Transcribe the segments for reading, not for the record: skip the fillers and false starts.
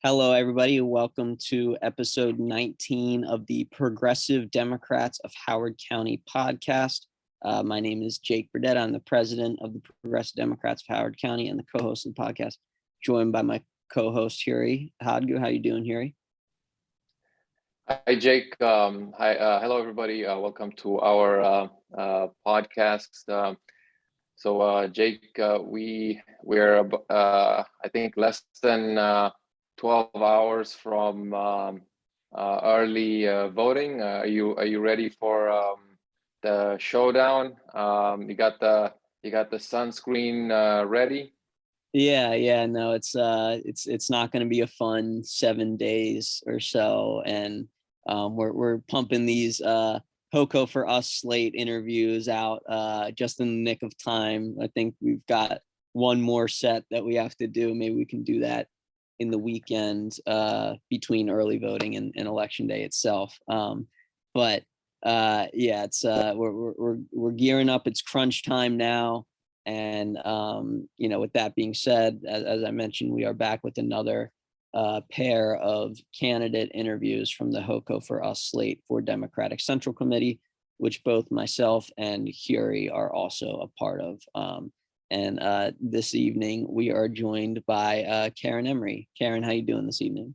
Hello, everybody. Welcome to episode 19 of the Progressive Democrats of Howard County podcast. My name is Jake Burdett. I'm the president of the Progressive Democrats of Howard County and the co-host of the podcast, joined by my co-host, Hiruy. How you doing, Hiruy? Hi, Jake. Hello, everybody. Welcome to our podcast. Jake, we're I think less than 12 hours from early voting. Are you ready for the showdown? You got the sunscreen ready? Yeah. No, it's not going to be a fun 7 days or so, and we're pumping these HoCo4Us Slate interviews out just in the nick of time. I think we've got one more set that we have to do. Maybe we can do that in the weekend between early voting and election day itself. But it's we're gearing up. It's crunch time now. And, with that being said, as I mentioned, we are back with another pair of candidate interviews from the HoCo4Us Slate for Democratic Central Committee, which both myself and Hiruy are also a part of. And this evening, we are joined by Karin Emery. Karin, how you doing this evening?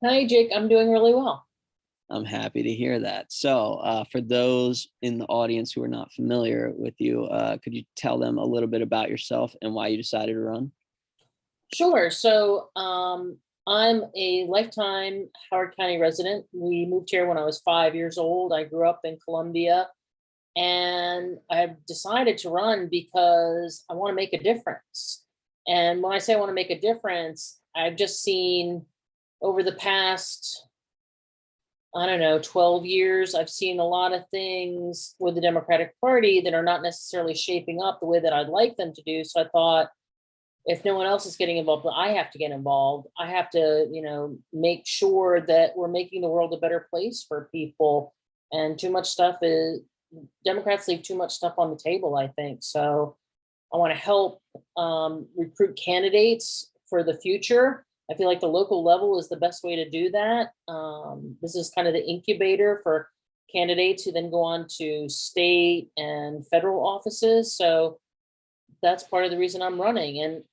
Hi, Jake. I'm doing really well. I'm happy to hear that. So for those in the audience who are not familiar with you, could you tell them a little bit about yourself and why you decided to run? Sure. So I'm a lifetime Howard County resident. We moved here when I was 5 years old. I grew up in Columbia, and I decided to run because I want to make a difference. And when I say I want to make a difference, I've just seen over the past 12 years, I've seen a lot of things with the Democratic Party that are not necessarily shaping up the way that I'd like them to do. So I thought, if no one else is getting involved, I have to get involved. I have to, make sure that we're making the world a better place for people. And Democrats leave too much stuff on the table, I think. So I want to help recruit candidates for the future. I feel like the local level is the best way to do that. This is kind of the incubator for candidates who then go on to state and federal offices. So that's part of the reason I'm running. And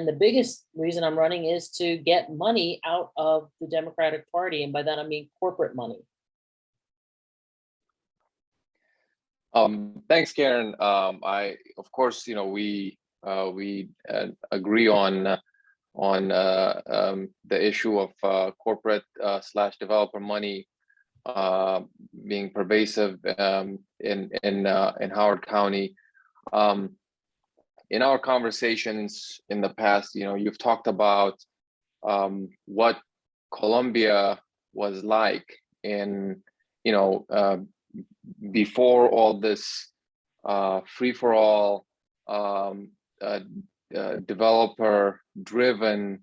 the biggest reason I'm running is to get money out of the Democratic Party. And by that, I mean corporate money. Thanks, Karin. Of course, we agree on the issue of corporate / developer money being pervasive in Howard County. In our conversations in the past, you've talked about what Columbia was like in before all this free-for-all developer-driven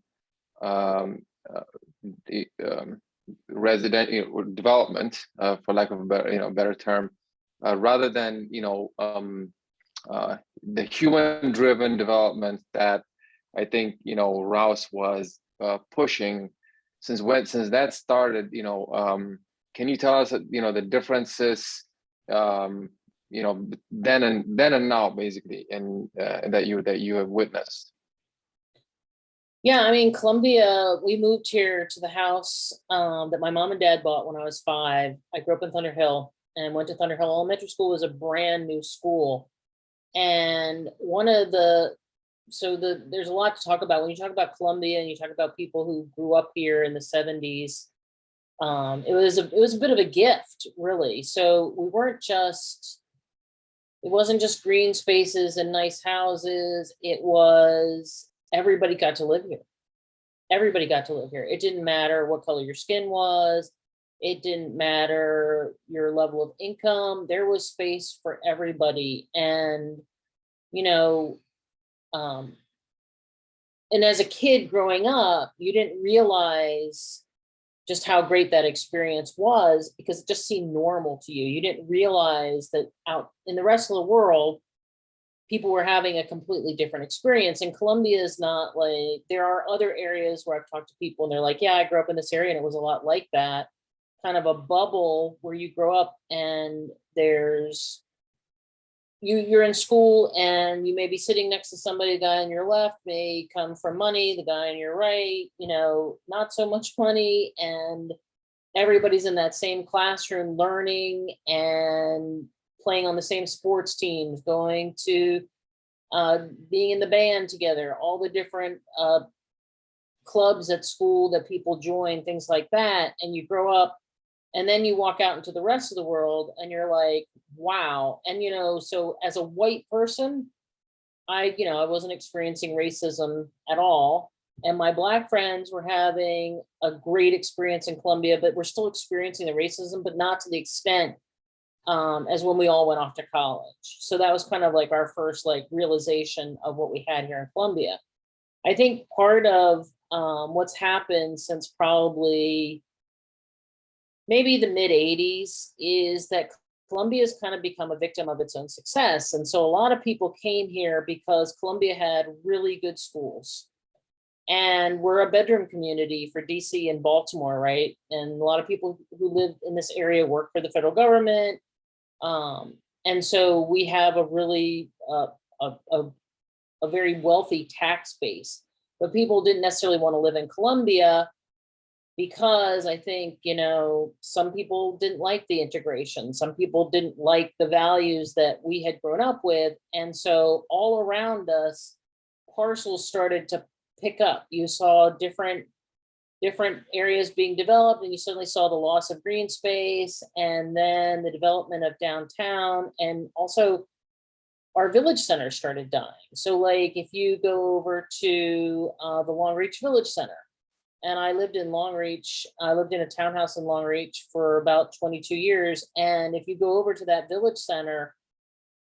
resident development, for lack of a better term, rather than the human-driven development that I think Rouse was pushing since that started. Can you tell us the differences then and now, basically, and that you have witnessed? Yeah, I mean, Columbia, we moved here to the house that my mom and dad bought when I was 5. I grew up in Thunder Hill and went to Thunder Hill Elementary School. It was a brand new school. And there's a lot to talk about. When you talk about Columbia and you talk about people who grew up here in the 70s, it was a bit of a gift, really. So it wasn't just green spaces and nice houses. It was everybody got to live here. Everybody got to live here. It didn't matter what color your skin was. It didn't matter your level of income. There was space for everybody. And, and as a kid growing up, you didn't realize just how great that experience was because it just seemed normal to you. You didn't realize that out in the rest of the world, people were having a completely different experience. And Columbia is not like, there are other areas where I've talked to people and they're like, yeah, I grew up in this area and it was a lot like that, kind of a bubble where you grow up and there's, you're in school and you may be sitting next to somebody. The guy on your left may come from money, the guy on your right, not so much money, and everybody's in that same classroom learning and playing on the same sports teams, going to being in the band together, all the different clubs at school that people join, things like that. And you grow up and then you walk out into the rest of the world and you're like, wow. And, so as a white person, I wasn't experiencing racism at all. And my Black friends were having a great experience in Columbia, but we're still experiencing the racism, but not to the extent as when we all went off to college. So that was kind of like our first realization of what we had here in Columbia. I think part of what's happened since probably maybe the mid 80s is that Columbia has kind of become a victim of its own success. And so a lot of people came here because Columbia had really good schools. And we're a bedroom community for DC and Baltimore, right? And a lot of people who live in this area work for the federal government. And so we have a really, a very wealthy tax base. But people didn't necessarily want to live in Columbia because I think, some people didn't like the integration. Some people didn't like the values that we had grown up with. And so all around us, parcels started to pick up. You saw different areas being developed, and you suddenly saw the loss of green space, and then the development of downtown, and also our village center started dying. So if you go over to the Long Reach Village Center, and I lived in Long Reach, I lived in a townhouse in Long Reach for about 22 years. And if you go over to that village center,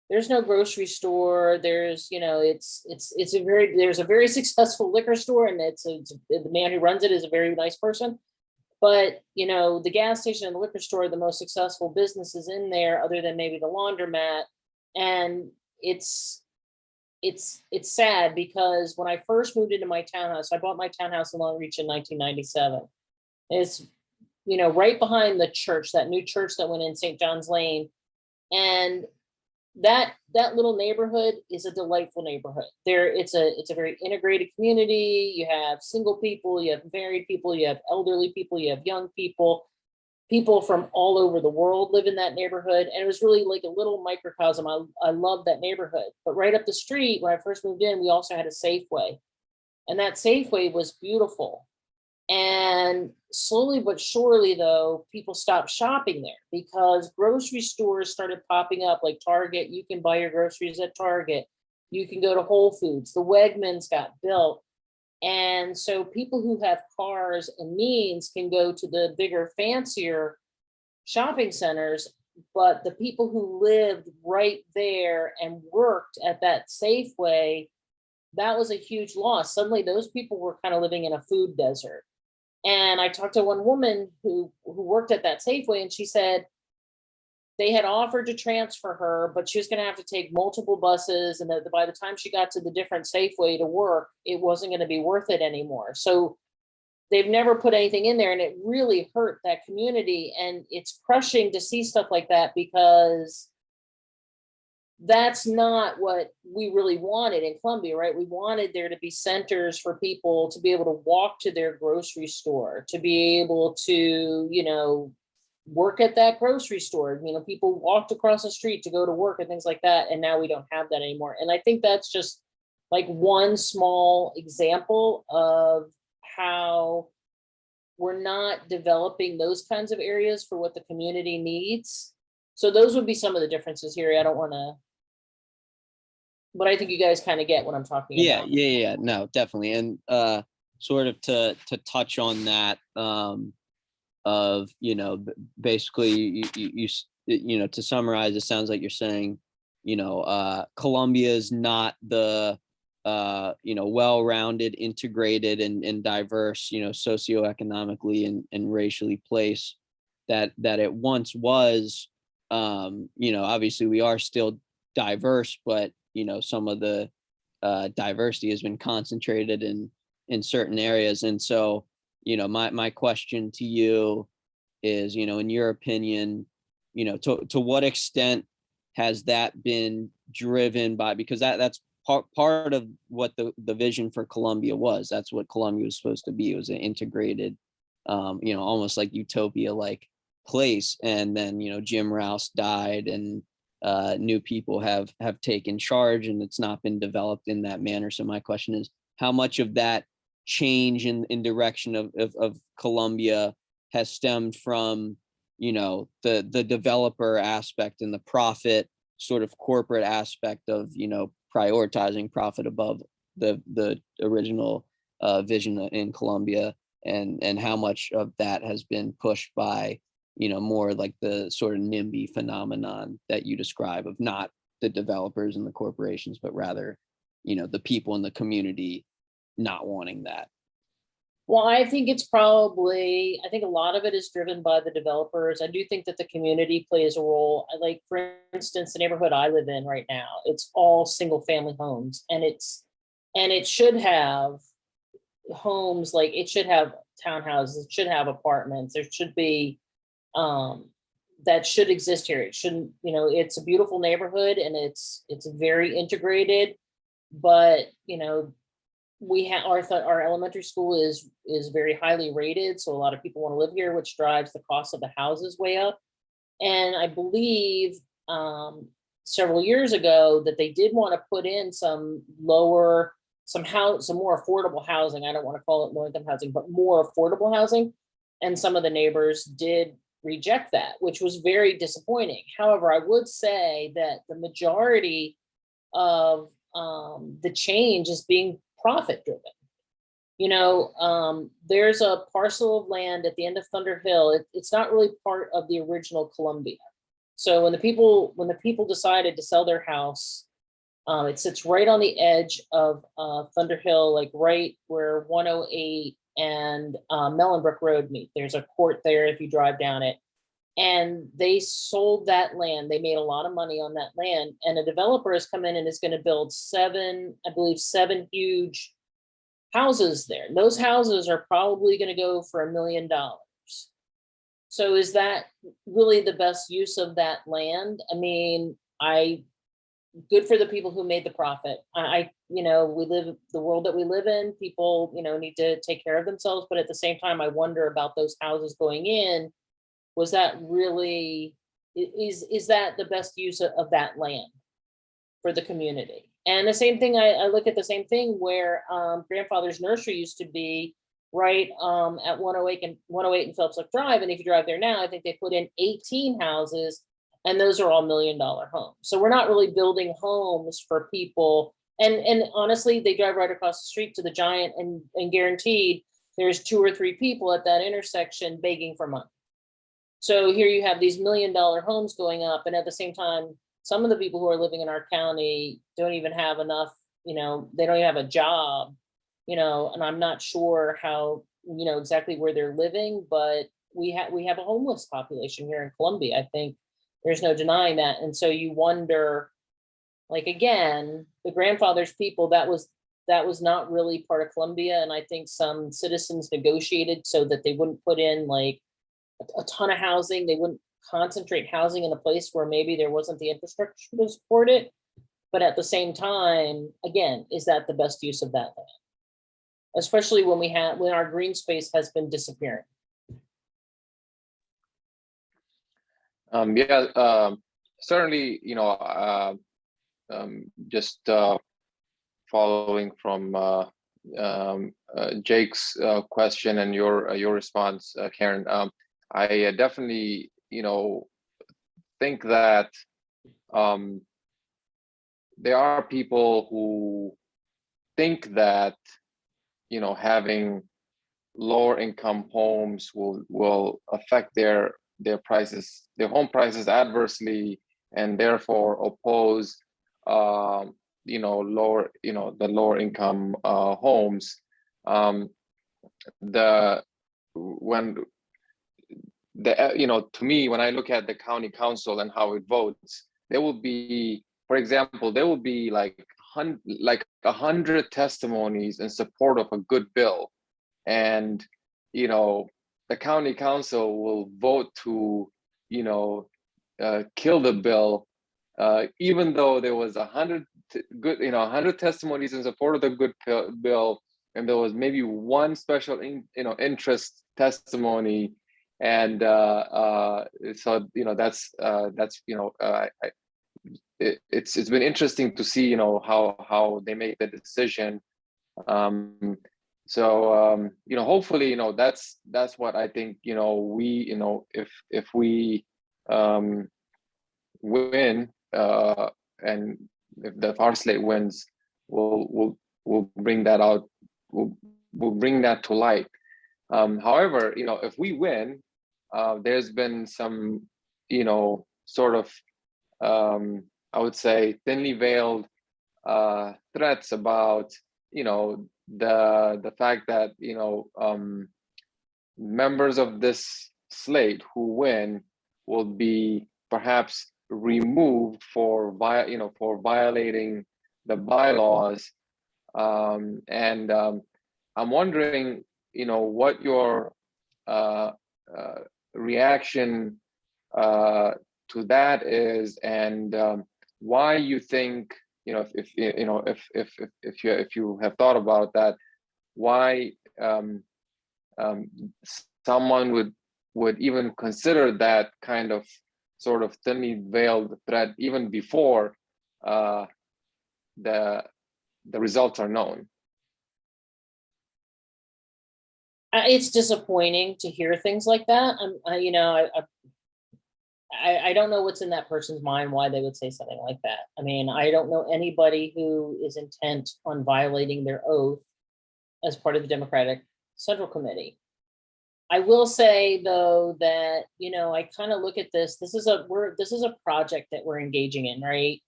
there's no grocery store. There's, there's a very successful liquor store, and the man who runs it is a very nice person. But, the gas station and the liquor store are the most successful businesses in there, other than maybe the laundromat. And it's sad because when I first moved into my townhouse, I bought my townhouse in Long Reach in 1997. It's, right behind the church, that new church that went in St. John's Lane. And that little neighborhood is a delightful neighborhood. It's a very integrated community. You have single people, you have married people, you have elderly people, you have young people. People from all over the world live in that neighborhood. And it was really like a little microcosm. I love that neighborhood. But right up the street, when I first moved in, we also had a Safeway. And that Safeway was beautiful. And slowly but surely, though, people stopped shopping there because grocery stores started popping up, like Target. You can buy your groceries at Target. You can go to Whole Foods. The Wegmans got built. And so people who have cars and means can go to the bigger, fancier shopping centers. But the people who lived right there and worked at that Safeway, that was a huge loss. Suddenly, those people were kind of living in a food desert. And I talked to one woman who worked at that Safeway, and she said they had offered to transfer her, but she was going to have to take multiple buses, and that by the time she got to the different Safeway to work, it wasn't going to be worth it anymore. So they've never put anything in there, and it really hurt that community. And it's crushing to see stuff like that because that's not what we really wanted in Columbia, right? We wanted there to be centers for people to be able to walk to their grocery store, to be able to, work at that grocery store. People walked across the street to go to work and things like that. And now we don't have that anymore. And I think that's just like one small example of how we're not developing those kinds of areas for what the community needs. So those would be some of the differences here. I don't want to, but I think you guys kind of get what I'm talking about. Yeah. No, definitely. And sort of to touch on that, of, basically you to summarize, it sounds like you're saying, Columbia is not the, well-rounded, integrated and diverse, socioeconomically and racially place that it once was. Obviously we are still diverse, but some of the diversity has been concentrated in certain areas. And so, my question to you is, in your opinion, to what extent has that been driven by, because that's part of what the vision for Columbia was. That's what Columbia was supposed to be. It was an integrated, almost like utopia like place. And then, Jim Rouse died, and new people have taken charge, and it's not been developed in that manner. So my question is, how much of that change in direction of Columbia has stemmed from, the developer aspect and the profit sort of corporate aspect of, prioritizing profit above the original vision in Columbia, and how much of that has been pushed by, more like the sort of NIMBY phenomenon that you describe, of not the developers and the corporations, but rather, the people in the community not wanting that. Well, I think I think a lot of it is driven by the developers. I do think that the community plays a role. Like, for instance, the neighborhood I live in right now, it's all single family homes, and it should have homes, like it should have townhouses, it should have apartments, there should be that should exist here. It shouldn't, it's a beautiful neighborhood, and it's very integrated, but we have our elementary school is very highly rated, so a lot of people want to live here, which drives the cost of the houses way up. And I believe several years ago that they did want to put in some more affordable housing. I don't want to call it low income housing, but more affordable housing. And some of the neighbors did reject that, which was very disappointing. However, I would say that the majority of the change is being profit driven. There's a parcel of land at the end of Thunder Hill. It's not really part of the original Columbia. So when the people decided to sell their house, it sits right on the edge of Thunder Hill, like right where 108 and Mellenbrook Road meet. There's a court there if you drive down it. And they sold that land. They made a lot of money on that land. And a developer has come in and is going to build seven huge houses there. Those houses are probably going to go for $1 million. So is that really the best use of that land? I mean, good for the people who made the profit. We live the world that we live in. People, need to take care of themselves. But at the same time, I wonder about those houses going in. Was that really, is that the best use of that land for the community? And the same thing, I look at the same thing where grandfather's nursery used to be right at 108 and Phillips Lake Drive. And if you drive there now, I think they put in 18 houses, and those are all $1 million homes. So we're not really building homes for people. And honestly, they drive right across the street to the Giant, and guaranteed there's 2 or 3 people at that intersection begging for money. So here you have these $1 million homes going up, and at the same time, some of the people who are living in our county don't even have enough, they don't even have a job, and I'm not sure how, exactly where they're living, but we have a homeless population here in Columbia. I think there's no denying that. And so you wonder, like, again, the grandfather's people, that was not really part of Columbia. And I think some citizens negotiated so that they wouldn't put in like a ton of housing. They wouldn't concentrate housing in a place where maybe there wasn't the infrastructure to support it. But at the same time, again, is that the best use of that land? Especially when our green space has been disappearing. Certainly, just following from Jake's question and your response, Karin, I definitely, think that there are people who think that, having lower income homes will affect their home prices adversely, and therefore oppose the lower income homes. To me, when I look at the county council and how it votes, there will be for example, there will be like 100 testimonies in support of a good bill, and the county council will vote to kill the bill, even though there was 100 testimonies in support of the good bill, and there was maybe one special interest testimony, and so it's been interesting to see how they make the decision. Hopefully that's what I think we if we win, and if our slate wins, we'll bring that out, we'll bring that to light. However, if we win, there's been some sort of I would say thinly veiled threats about the fact that members of this slate who win will be perhaps removed for violating the bylaws, and I'm wondering what your reaction to that is, and why you think if you have thought about that, why someone would even consider that kind of sort of thinly veiled threat even before the results are known. It's disappointing to hear things like that. I don't know what's in that person's mind, why they would say something like that. I mean, I don't know anybody who is intent on violating their oath as part of the Democratic Central Committee. I will say though that I kind of look at this. This is a project that we're engaging in, right?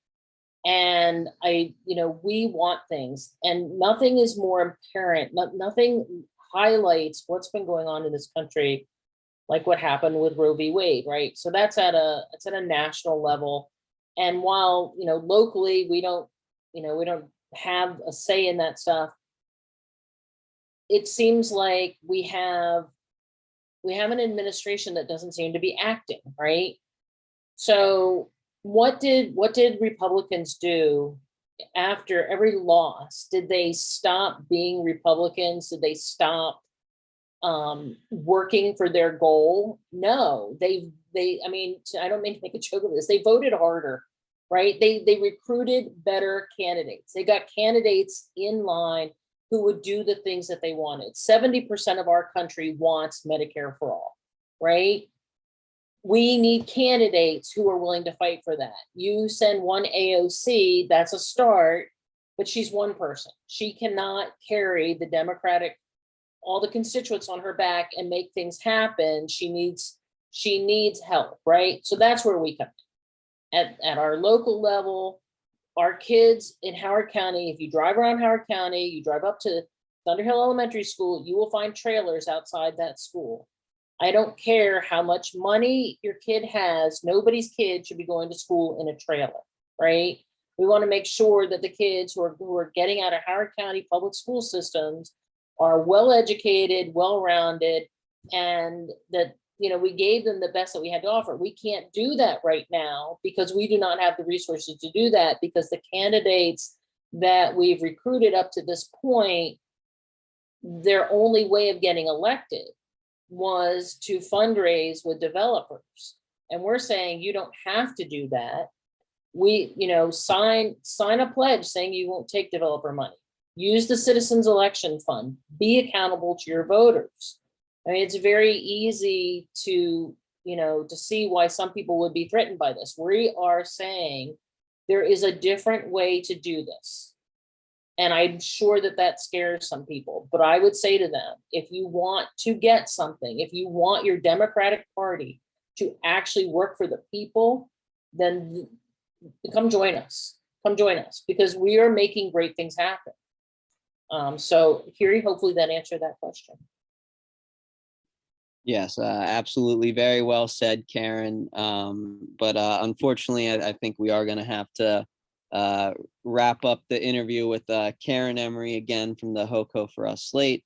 And we want things, and nothing is more apparent. Nothing highlights what's been going on in this country like what happened with Roe v. Wade, right? So it's at a national level. And while, locally we don't have a say in that stuff, it seems like we have an administration that doesn't seem to be acting, right? So what did Republicans do after every loss? Did they stop being Republicans? Did they stop working for their goal? No, I don't mean to make a joke of this. They voted harder, right? They recruited better candidates. They got candidates in line who would do the things that they wanted. 70% of our country wants Medicare for all, right? We need candidates who are willing to fight for that. You send one AOC, that's a start, but she's one person. She cannot carry the Democratic, all the constituents on her back and make things happen. She needs help, right? So that's where we come in. At our local level, our kids in Howard County, if you drive around Howard County, you drive up to Thunderhill Elementary School, you will find trailers outside that school. I don't care how much money your kid has, nobody's kid should be going to school in a trailer, right? We want to make sure that the kids who are getting out of Howard County public school systems are well educated, well-rounded, and that we gave them the best that we had to offer. We can't do that right now because we do not have the resources to do that, because the candidates that we've recruited up to this point, their only way of getting elected was to fundraise with developers. And we're saying you don't have to do that. We, sign a pledge saying you won't take developer money. Use the Citizens Election Fund. Be accountable to your voters. I mean, it's very easy to see why some people would be threatened by this. We are saying there is a different way to do this. And I'm sure that scares some people. But I would say to them, if you want to get something, if you want your Democratic Party to actually work for the people, then come join us. Come join us, because we are making great things happen. So Hiruy, hopefully that answered that question. Yes, absolutely. Very well said, Karin. But unfortunately, I think we are going to have to wrap up the interview with Karin Emery again from the HoCo4Us Slate.